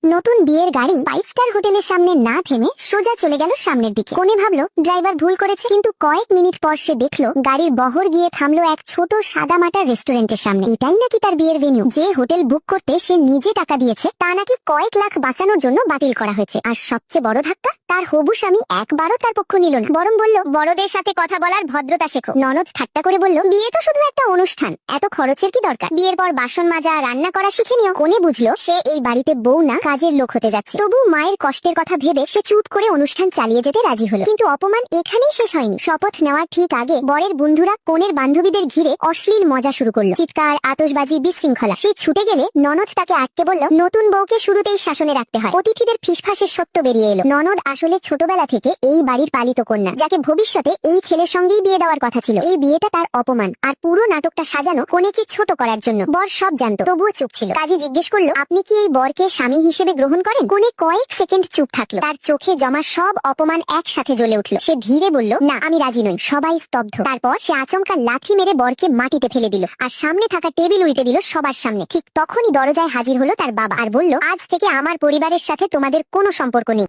নতুন বিয়ের গাড়ি 5 স্টার হোটেলের সামনে না থেমে সোজা চলে গেল সামনের দিকে। কোনে ভাবলো ড্রাইভার ভুল করেছে, কিন্তু কয়েক মিনিট পর সে দেখলো গাড়ির বহর গিয়ে থামলো এক ছোট সাদামাটা রেস্টুরেন্টের সামনে। এটাই নাকি তার বিয়ের ভেন্যু। যে হোটেল বুক করতে সে নিজে টাকা দিয়েছে তা নাকি কয়েক লাখ বাঁচানোর জন্য বাতিল করা হয়েছে। আর সবচেয়ে বড় ধাক্কা, তার হবু স্বামী একবারও তার পক্ষ নিল না, বরং বলল বড়দের সাথে কথা বলার ভদ্রতা শেখো। ননদ ঠাট্টা করে বলল, বিয়ে তো শুধু একটা অনুষ্ঠান, এত খরচের কি দরকার? বিয়ের পর বাসন মাজা রান্না করা শিখে নিও। কোনে বুঝলো সে এই বাড়িতে বউ না, কাজের লোক হতে যাচ্ছে। তবু মায়ের কষ্টের কথা ভেবে সে চুপ করে অনুষ্ঠান চালিয়ে যেতে রাজি হলো। কিন্তু অপমান এখানেই শেষ হয়নি। শপথ নেওয়ার ঠিক আগে বরের বন্ধুরা কনের বান্ধবীদের ঘিরে অশ্লীল মজা শুরু করলো। চিৎকার, আতশবাজি, বিশৃঙ্খলা। সে ছুটে গেলে ননদ তাকে আটকে বলল, নতুন বউকে শুরুতেই শাসনে রাখতে হয়। অতিথিদের ফিসফাসের সত্য বেরিয়ে এলো। ননদ আসলে ছোটবেলা থেকে এই বাড়ির পালিত কন্যা, যাকে ভবিষ্যতে এই ছেলের সঙ্গেই বিয়ে দেওয়ার কথা ছিল। এই বিয়েটা তার অপমান, আর পুরো নাটকটা সাজানো কনেকে ছোট করার জন্য। বর সব জানতো, তবুও চুপ ছিল। কাজী জিজ্ঞেস করলো, আপনি কি এই বরকে স্বামী হিসেবে গ্রহণ করেন? কোনে কয়েক সেকেন্ড চুপ থাকলো। তার চোখে জমা সব অপমান একসাথে জ্বলে উঠলো। সে ধীরে বলল, না, আমি রাজি নই। সবাই স্তব্ধ। তারপর সে আচমকা লাথি মেরে বরকে মাটিতে ফেলে দিল, আর সামনে থাকা টেবিল উল্টে দিল সবার সামনে। ঠিক তখনই দরজায় হাজির হলো তার বাবা আর বলল, আজ থেকে আমার পরিবারের সাথে তোমাদের কোনো সম্পর্ক নেই।